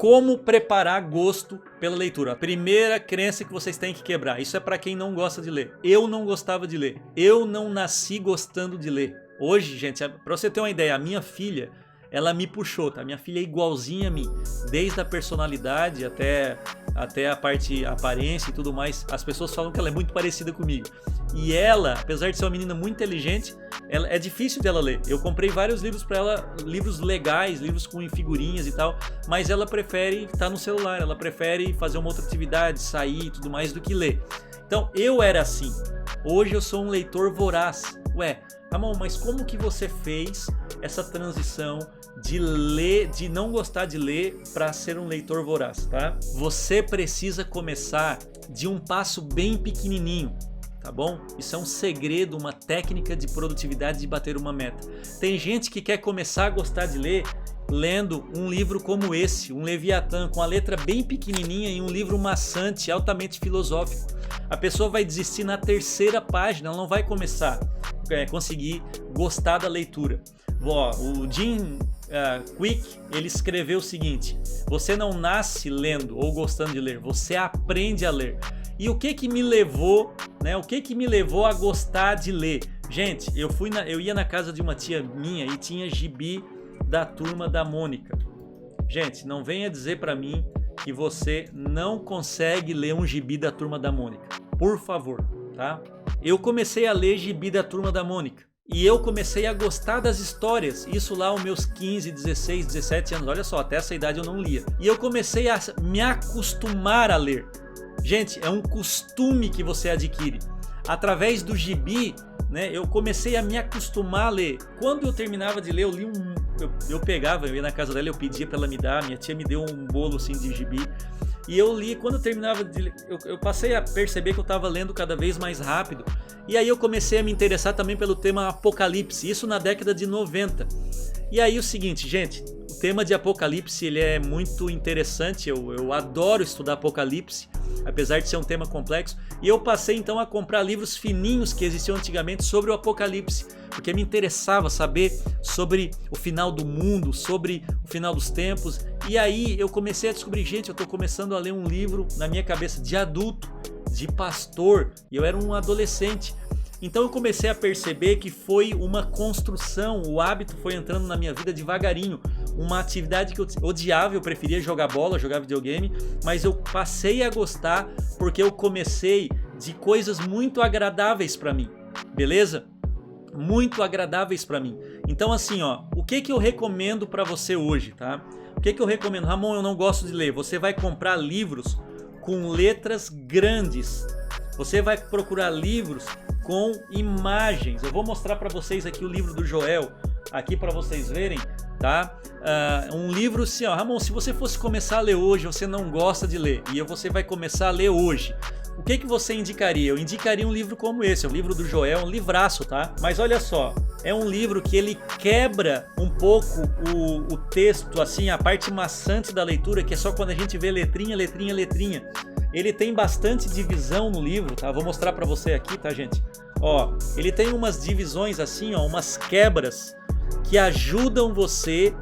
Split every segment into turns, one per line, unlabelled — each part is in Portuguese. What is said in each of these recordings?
Como preparar gosto pela leitura. A primeira crença que vocês têm que quebrar. Isso é para quem não gosta de ler. Eu não gostava de ler. Eu não nasci gostando de ler. Hoje, gente, para você ter uma ideia, a minha filha, ela me puxou, tá? Minha filha é igualzinha a mim. Desde a personalidade até a parte a aparência e tudo mais. As pessoas falam que ela é muito parecida comigo. E ela, apesar de ser uma menina muito inteligente, é difícil dela ler. Eu comprei vários livros para ela, livros legais, livros com figurinhas e tal, mas ela prefere estar no celular, ela prefere fazer uma outra atividade, sair e tudo mais do que ler. Então eu era assim. Hoje eu sou um leitor voraz. Ué, Ramon, mas como que você fez essa transição de ler, de não gostar de ler para ser um leitor voraz, tá? Você precisa começar de um passo bem pequenininho. Tá bom? Isso é um segredo, uma técnica de produtividade de bater uma meta. Tem gente que quer começar a gostar de ler lendo um livro como esse, um Leviatã, com a letra bem pequenininha e um livro maçante, altamente filosófico. A pessoa vai desistir na terceira página, ela não vai começar a conseguir gostar da leitura. O Jim Quick, ele escreveu o seguinte: você não nasce lendo ou gostando de ler, você aprende a ler. E o que me levou, né? O que me levou a gostar de ler? Gente, eu ia na casa de uma tia minha e tinha gibi da Turma da Mônica. Gente, não venha dizer pra mim que você não consegue ler um gibi da Turma da Mônica. Por favor, tá? Eu comecei a ler gibi da Turma da Mônica. E eu comecei a gostar das histórias, isso lá aos meus 15, 16, 17 anos. Olha só, até essa idade eu não lia. E eu comecei a me acostumar a ler. Gente, é um costume que você adquire. Através do gibi, né, eu comecei a me acostumar a ler. Quando eu terminava de ler, eu ia na casa dela, eu pedia para ela me dar. Minha tia me deu um bolo assim de gibi. E eu li, quando eu terminava de ler, eu passei a perceber que eu estava lendo cada vez mais rápido. E aí eu comecei a me interessar também pelo tema Apocalipse, isso na década de 90. E aí o seguinte, gente, o tema de Apocalipse ele é muito interessante, eu adoro estudar Apocalipse, apesar de ser um tema complexo. E eu passei então a comprar livros fininhos que existiam antigamente sobre o Apocalipse, porque me interessava saber sobre o final do mundo, sobre o final dos tempos. E aí eu comecei a descobrir, gente, eu estou começando a ler um livro na minha cabeça de adulto, de pastor, e eu era um adolescente. Então eu comecei a perceber que foi uma construção, o hábito foi entrando na minha vida devagarinho. Uma atividade que eu odiava, eu preferia jogar bola, jogar videogame, mas eu passei a gostar porque eu comecei de coisas muito agradáveis para mim, beleza? Muito agradáveis para mim. Então assim, ó, o que eu recomendo para você hoje, tá? O que eu recomendo? Ramon, eu não gosto de ler. Você vai comprar livros com letras grandes. Você vai procurar livros com imagens. Eu vou mostrar para vocês aqui o livro do Joel, aqui para vocês verem, tá? Um livro assim, ó, Ramon, se você fosse começar a ler hoje, você não gosta de ler, e você vai começar a ler hoje, o que você indicaria? Eu indicaria um livro como esse, o livro do Joel, um livraço, tá? Mas olha só, é um livro que ele quebra um pouco o texto, assim, a parte maçante da leitura, que é só quando a gente vê letrinha, letrinha, letrinha. Ele tem bastante divisão no livro, tá? Vou mostrar pra você aqui, tá, gente? Ó, ele tem umas divisões assim, ó, umas quebras que ajudam você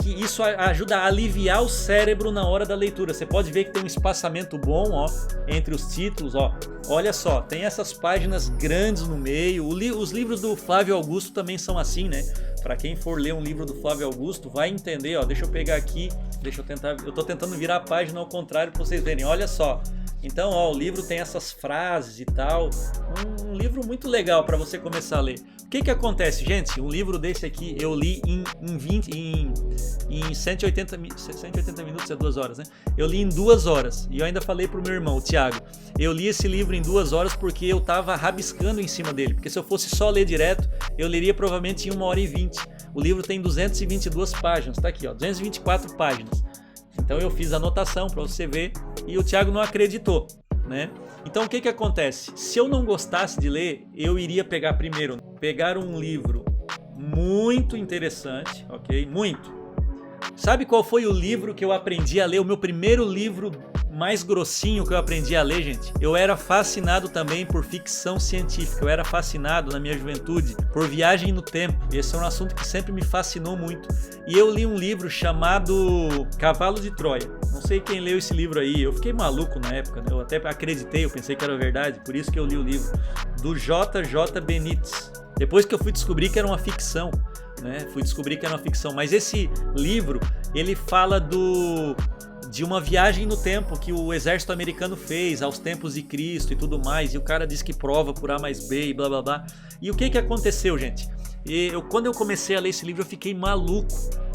que isso ajuda a aliviar o cérebro na hora da leitura. Você pode ver que tem um espaçamento bom, ó, entre os títulos, ó. Olha só, tem essas páginas grandes no meio. Os livros do Flávio Augusto também são assim, né? Para quem for ler um livro do Flávio Augusto, vai entender, ó. Deixa eu pegar aqui, eu tô tentando virar a página ao contrário para vocês verem. Olha só. Então, ó, o livro tem essas frases e tal. Um livro muito legal para você começar a ler. O que acontece, gente? Um livro desse aqui eu li em 180 minutos, é 2 horas, né? Eu li em 2 horas. E eu ainda falei pro meu irmão, o Thiago, eu li esse livro em 2 horas porque eu tava rabiscando em cima dele. Porque se eu fosse só ler direto, eu leria provavelmente em 1h20. O livro tem 222 páginas, tá aqui, ó, 224 páginas. Então eu fiz a anotação para você ver e o Thiago não acreditou, né? Então o que acontece? Se eu não gostasse de ler, eu iria pegar um livro muito interessante, ok? Muito. Sabe qual foi o livro que eu aprendi a ler? O meu primeiro livro mais grossinho que eu aprendi a ler, gente? Eu era fascinado também por ficção científica. Eu era fascinado na minha juventude por viagem no tempo. Esse é um assunto que sempre me fascinou muito. E eu li um livro chamado Cavalo de Troia. Não sei quem leu esse livro aí. Eu fiquei maluco na época, né? Eu até acreditei, eu pensei que era verdade. Por isso que eu li o livro. Do J.J. Benítez. Depois que eu fui descobrir que era uma ficção, né? Fui descobrir que era uma ficção. Mas esse livro, ele fala de uma viagem no tempo que o exército americano fez aos tempos de Cristo e tudo mais. E o cara diz que prova por A mais B e blá blá blá. E o que aconteceu, gente? Quando eu comecei a ler esse livro, eu fiquei maluco.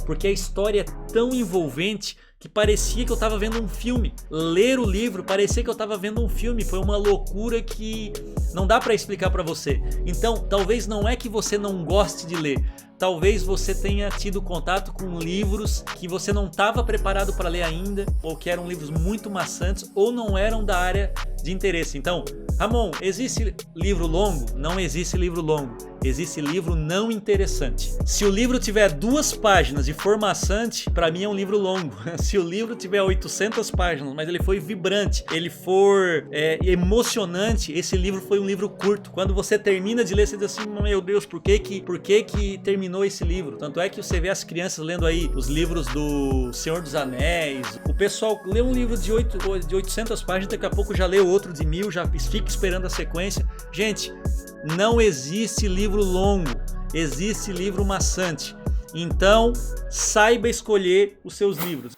Porque a história é tão envolvente que parecia que eu estava vendo um filme. Ler o livro parecia que eu estava vendo um filme. Foi uma loucura que não dá para explicar para você. Então, talvez não é que você não goste de ler. Talvez você tenha tido contato com livros que você não estava preparado para ler ainda, ou que eram livros muito maçantes, ou não eram da área de interesse. Então, Ramon, existe livro longo? Não existe livro longo. Existe livro não interessante. Se o livro tiver 2 páginas e for maçante, para mim é um livro longo. Se o livro tiver 800 páginas, mas ele foi vibrante, ele for emocionante, esse livro foi um livro curto. Quando você termina de ler, você diz assim, meu Deus, por que terminou esse livro? Tanto é que você vê as crianças lendo aí os livros do Senhor dos Anéis. O pessoal lê um livro de 800 páginas, daqui a pouco já leu outro de 1000, já fica esperando a sequência. Gente, não existe livro longo, existe livro maçante. Então, saiba escolher os seus livros.